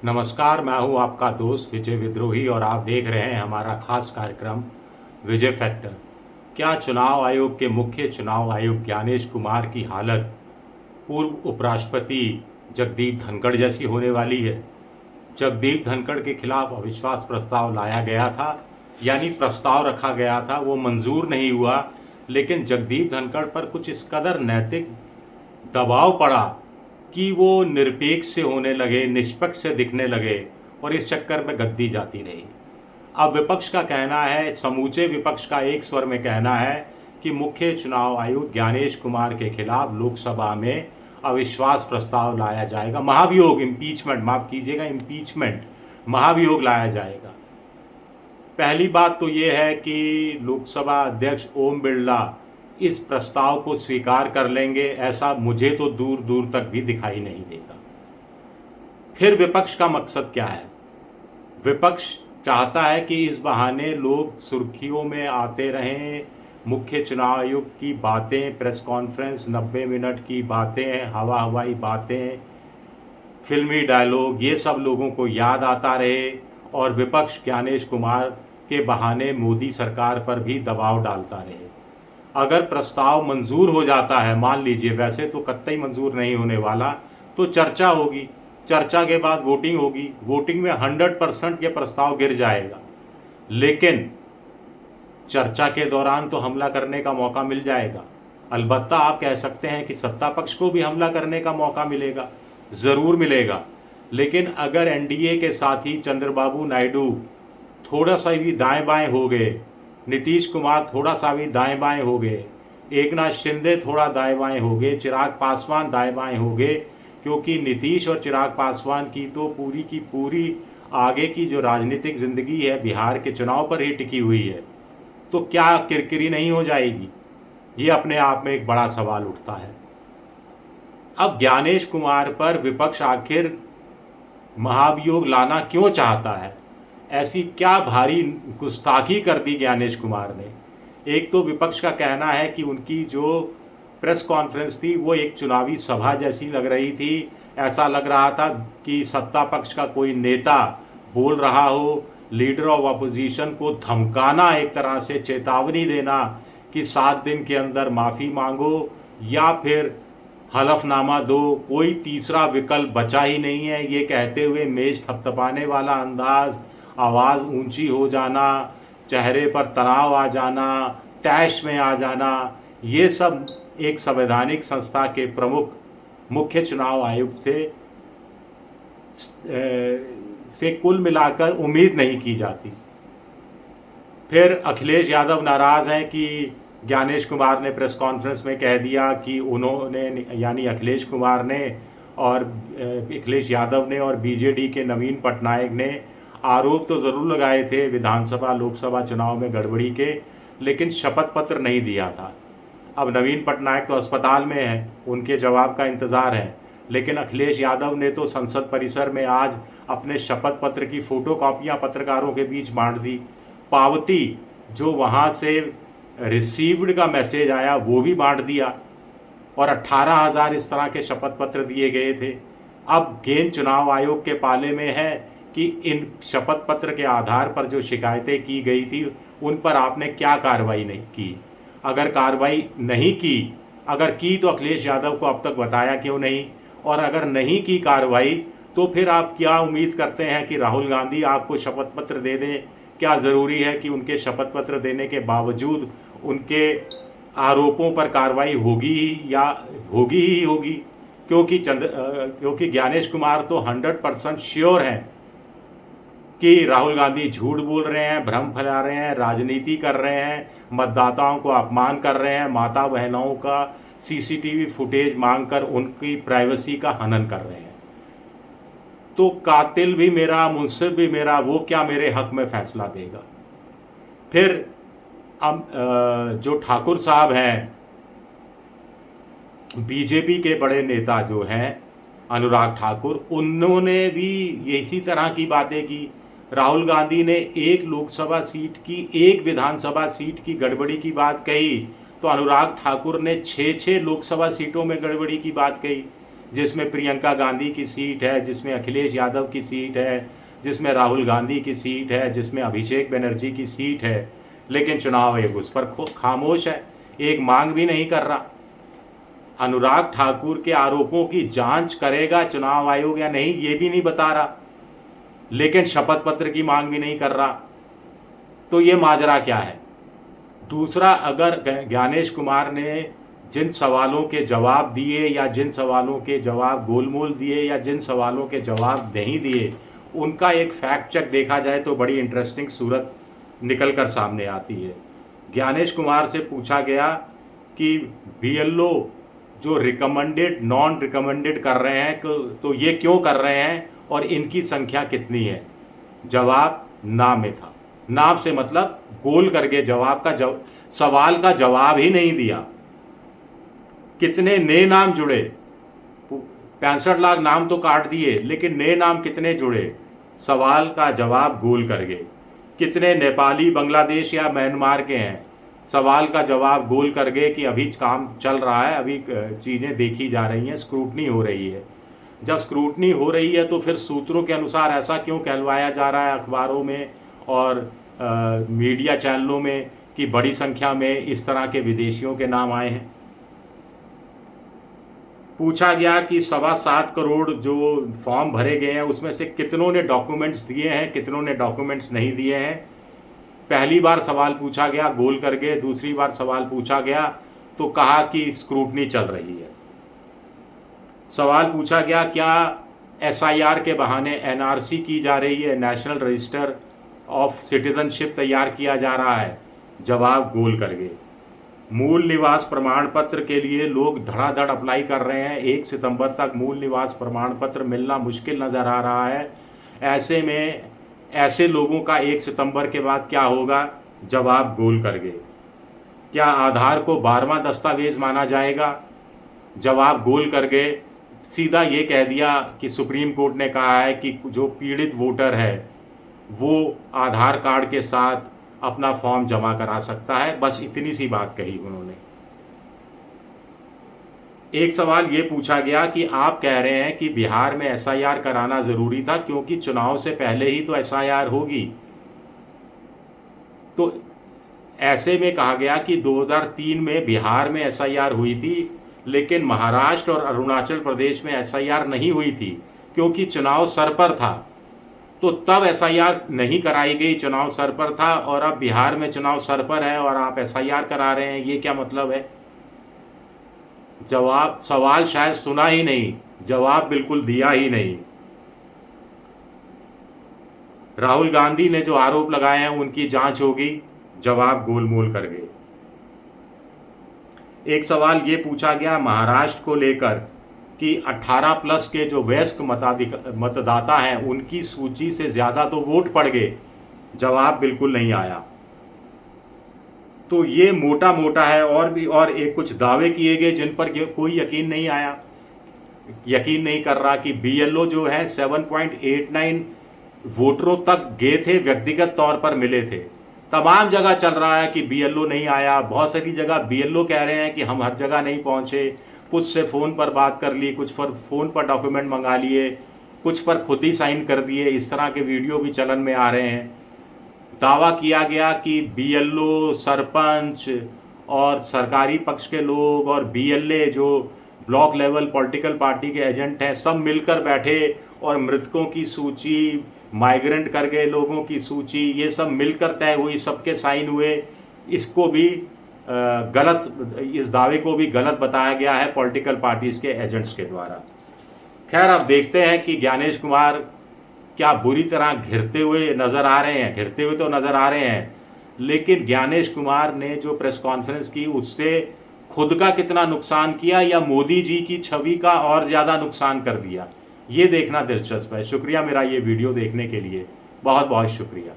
नमस्कार, मैं हूं आपका दोस्त विजय विद्रोही और आप देख रहे हैं हमारा खास कार्यक्रम विजय फैक्टर। क्या चुनाव आयोग के मुख्य चुनाव आयुक्त ज्ञानेश कुमार की हालत पूर्व उपराष्ट्रपति जगदीप धनखड़ जैसी होने वाली है? जगदीप धनखड़ के खिलाफ अविश्वास प्रस्ताव लाया गया था, यानी प्रस्ताव रखा गया था, वो मंजूर नहीं हुआ। लेकिन जगदीप धनखड़ पर कुछ इस कदर नैतिक दबाव पड़ा कि वो निरपेक्ष से होने लगे, निष्पक्ष से दिखने लगे और इस चक्कर में गद्दी जाती रही। अब विपक्ष का कहना है, समूचे विपक्ष का एक स्वर में कहना है कि मुख्य चुनाव आयुक्त ज्ञानेश कुमार के खिलाफ लोकसभा में अविश्वास प्रस्ताव लाया जाएगा, महाभियोग, इम्पीचमेंट, माफ कीजिएगा, इम्पीचमेंट, महाभियोग लाया जाएगा। पहली बात तो ये है कि लोकसभा अध्यक्ष ओम बिरला इस प्रस्ताव को स्वीकार कर लेंगे, ऐसा मुझे तो दूर दूर तक भी दिखाई नहीं देता। फिर विपक्ष का मकसद क्या है? विपक्ष चाहता है कि इस बहाने लोग सुर्खियों में आते रहें, मुख्य चुनाव आयुक्त की बातें, प्रेस कॉन्फ्रेंस, 90 मिनट की बातें, हवा हवाई बातें, फिल्मी डायलॉग, ये सब लोगों को याद आता रहे और विपक्ष ज्ञानेश कुमार के बहाने मोदी सरकार पर भी दबाव डालता रहे। अगर प्रस्ताव मंजूर हो जाता है, मान लीजिए, वैसे तो कतई मंजूर नहीं होने वाला, तो चर्चा होगी, चर्चा के बाद वोटिंग होगी, वोटिंग में 100% ये प्रस्ताव गिर जाएगा। लेकिन चर्चा के दौरान तो हमला करने का मौका मिल जाएगा। अलबत्ता आप कह सकते हैं कि सत्ता पक्ष को भी हमला करने का मौका मिलेगा, ज़रूर मिलेगा। लेकिन अगर एनडीए के साथी चंद्रबाबू नायडू थोड़ा सा भी दाएं बाएं हो गए, नीतीश कुमार थोड़ा सा भी दाएं बाएं हो गए, एकनाथ शिंदे थोड़ा दाएं बाएं हो गए, चिराग पासवान दाएं बाएं हो गए, क्योंकि नीतीश और चिराग पासवान की तो पूरी की पूरी आगे की जो राजनीतिक जिंदगी है बिहार के चुनाव पर ही टिकी हुई है, तो क्या किरकिरी नहीं हो जाएगी? ये अपने आप में एक बड़ा सवाल उठता है। अब ज्ञानेश कुमार पर विपक्ष आखिर महाभियोग लाना क्यों चाहता है? ऐसी क्या भारी गुस्ताखी कर दी ज्ञानेश कुमार ने? एक तो विपक्ष का कहना है कि उनकी जो प्रेस कॉन्फ्रेंस थी वो एक चुनावी सभा जैसी लग रही थी, ऐसा लग रहा था कि सत्ता पक्ष का कोई नेता बोल रहा हो, लीडर ऑफ अपोजिशन को धमकाना, एक तरह से चेतावनी देना कि 7 दिन के अंदर माफ़ी मांगो या फिर हलफनामा दो, कोई तीसरा विकल्प बचा ही नहीं है। ये कहते हुए मेज थपथपाने वाला अंदाज, आवाज़ ऊंची हो जाना, चेहरे पर तनाव आ जाना, तैश में आ जाना, ये सब एक संवैधानिक संस्था के प्रमुख मुख्य चुनाव आयुक्त से कुल मिलाकर उम्मीद नहीं की जाती। फिर अखिलेश यादव नाराज़ हैं कि ज्ञानेश कुमार ने प्रेस कॉन्फ्रेंस में कह दिया कि उन्होंने, यानी अखिलेश कुमार ने और अखिलेश यादव ने और बीजेडी के नवीन पटनायक ने आरोप तो ज़रूर लगाए थे विधानसभा लोकसभा चुनाव में गड़बड़ी के, लेकिन शपथ पत्र नहीं दिया था। अब नवीन पटनायक तो अस्पताल में है, उनके जवाब का इंतज़ार है, लेकिन अखिलेश यादव ने तो संसद परिसर में आज अपने शपथ पत्र की फ़ोटोकॉपियाँ पत्रकारों के बीच बांट दी। पावती जो वहाँ से रिसीव्ड का मैसेज आया वो भी बांट दिया और 18,000 इस तरह के शपथ पत्र दिए गए थे। अब गेंद चुनाव आयोग के पाले में है कि इन शपथ पत्र के आधार पर जो शिकायतें की गई थी उन पर आपने क्या कार्रवाई नहीं की? अगर कार्रवाई नहीं की, अगर की तो अखिलेश यादव को अब तक बताया क्यों नहीं? और अगर नहीं की कार्रवाई तो फिर आप क्या उम्मीद करते हैं कि राहुल गांधी आपको शपथ पत्र दे दें? क्या ज़रूरी है कि उनके शपथ पत्र देने के बावजूद उनके आरोपों पर कार्रवाई होगी या होगी ही होगी? क्योंकि ज्ञानेश कुमार तो 100% श्योर हैं कि राहुल गांधी झूठ बोल रहे हैं, भ्रम फैला रहे हैं, राजनीति कर रहे हैं, मतदाताओं को अपमान कर रहे हैं, माता बहनों का सीसीटीवी फुटेज मांगकर उनकी प्राइवेसी का हनन कर रहे हैं। तो कातिल भी मेरा, मुंसिफ भी मेरा, वो क्या मेरे हक में फैसला देगा? फिर अब जो ठाकुर साहब हैं, बीजेपी के बड़े नेता जो हैं अनुराग ठाकुर, उन्होंने भी इसी तरह की बातें की। राहुल गांधी ने एक लोकसभा सीट की, एक विधानसभा सीट की गड़बड़ी की बात कही, तो अनुराग ठाकुर ने 6 लोकसभा सीटों में गड़बड़ी की बात कही। जिसमें प्रियंका गांधी की सीट है, जिसमें अखिलेश यादव की सीट है, जिसमें राहुल गांधी की सीट है, जिसमें अभिषेक बनर्जी की सीट है, लेकिन चुनाव आयोग उस पर खामोश है, एक मांग भी नहीं कर रहा। अनुराग ठाकुर के आरोपों की जांच करेगा चुनाव आयोग या नहीं ये भी नहीं बता रहा, लेकिन शपथ पत्र की मांग भी नहीं कर रहा। तो ये माजरा क्या है? दूसरा, अगर ज्ञानेश कुमार ने जिन सवालों के जवाब दिए या जिन सवालों के जवाब गोलमोल दिए या जिन सवालों के जवाब नहीं दिए, उनका एक फैक्ट चेक देखा जाए तो बड़ी इंटरेस्टिंग सूरत निकल कर सामने आती है। ज्ञानेश कुमार से पूछा गया कि BLO जो रिकमेंडेड नॉन रिकमेंडेड कर रहे हैं तो ये क्यों कर रहे हैं और इनकी संख्या कितनी है? जवाब ना में था। नाम से मतलब गोल करके सवाल का जवाब ही नहीं दिया। कितने नए नाम जुड़े? 65 लाख नाम तो काट दिए, लेकिन नए नाम कितने जुड़े? सवाल का जवाब गोल कर गए। कितने नेपाली, बांग्लादेश या म्यांमार के हैं? सवाल का जवाब गोल कर गए कि अभी काम चल रहा है, अभी चीज़ें देखी जा रही हैं, स्क्रूटनी हो रही है। जब स्क्रूटनी हो रही है तो फिर सूत्रों के अनुसार ऐसा क्यों कहलवाया जा रहा है अखबारों में और मीडिया चैनलों में कि बड़ी संख्या में इस तरह के विदेशियों के नाम आए हैं? पूछा गया कि 7.25 करोड़ जो फॉर्म भरे गए हैं उसमें से कितनों ने डॉक्यूमेंट्स दिए हैं, कितनों ने डॉक्यूमेंट्स नहीं दिए हैं। पहली बार सवाल पूछा गया, गोल कर गए। दूसरी बार सवाल पूछा गया तो कहा कि स्क्रूटनी चल रही है। सवाल पूछा गया क्या SIR के बहाने NRC की जा रही है, नेशनल रजिस्टर ऑफ सिटीजनशिप तैयार किया जा रहा है? जवाब गोल कर गए। मूल निवास प्रमाण पत्र के लिए लोग धड़ाधड़ अप्लाई कर रहे हैं। 1 सितंबर तक मूल निवास प्रमाण पत्र मिलना मुश्किल नज़र आ रहा है। ऐसे में ऐसे लोगों का 1 सितंबर के बाद क्या होगा? जवाब गोल कर गए। क्या आधार को 12वां दस्तावेज माना जाएगा? जवाब गोल कर गए। सीधा ये कह दिया कि सुप्रीम कोर्ट ने कहा है कि जो पीड़ित वोटर है वो आधार कार्ड के साथ अपना फॉर्म जमा करा सकता है। बस इतनी सी बात कही उन्होंने। एक सवाल ये पूछा गया कि आप कह रहे हैं कि बिहार में SIR कराना ज़रूरी था क्योंकि चुनाव से पहले ही तो SIR होगी। तो ऐसे में कहा गया कि 2003 में बिहार में SIR हुई थी, लेकिन महाराष्ट्र और अरुणाचल प्रदेश में SIR नहीं हुई थी क्योंकि चुनाव सर पर था। तो तब SIR नहीं कराई गई, चुनाव सर पर था, और अब बिहार में चुनाव सर पर है और आप SIR करा रहे हैं, ये क्या मतलब है? सवाल शायद सुना ही नहीं, जवाब बिल्कुल दिया ही नहीं। राहुल गांधी ने जो आरोप लगाए हैं उनकी जांच होगी, जवाब गोलमोल कर गए। एक सवाल ये पूछा गया महाराष्ट्र को लेकर कि 18+ के जो वयस्क मतदाता हैं उनकी सूची से ज़्यादा तो वोट पड़ गए, जवाब बिल्कुल नहीं आया। तो ये मोटा मोटा है। और एक कुछ दावे किए गए जिन पर कोई यकीन नहीं कर रहा कि BLO जो है 7.89 वोटरों तक गए थे, व्यक्तिगत तौर पर मिले थे। तमाम जगह चल रहा है कि BLO नहीं आया। बहुत सारी जगह BLO कह रहे हैं कि हम हर जगह नहीं पहुंचे, कुछ से फ़ोन पर बात कर ली, कुछ पर फ़ोन पर डॉक्यूमेंट मंगा लिए, कुछ पर खुद ही साइन कर दिए। इस तरह के वीडियो भी चलन में आ रहे हैं। दावा किया गया कि BLO, सरपंच और सरकारी पक्ष के लोग और BLA जो ब्लॉक लेवल पॉलिटिकल पार्टी के एजेंट हैं, सब मिलकर बैठे और मृतकों की सूची, माइग्रेंट कर गए लोगों की सूची, ये सब मिलकर तय हुई, सबके साइन हुए। इसको भी इस दावे को भी गलत बताया गया है पॉलिटिकल पार्टीज़ के एजेंट्स के द्वारा। खैर, अब देखते हैं कि ज्ञानेश कुमार क्या बुरी तरह घिरते हुए नज़र आ रहे हैं। घिरते हुए तो नज़र आ रहे हैं, लेकिन ज्ञानेश कुमार ने जो प्रेस कॉन्फ्रेंस की उससे खुद का कितना नुकसान किया या मोदी जी की छवि का और ज़्यादा नुकसान कर दिया, ये देखना दिलचस्प है। शुक्रिया मेरा ये वीडियो देखने के लिए, बहुत बहुत शुक्रिया।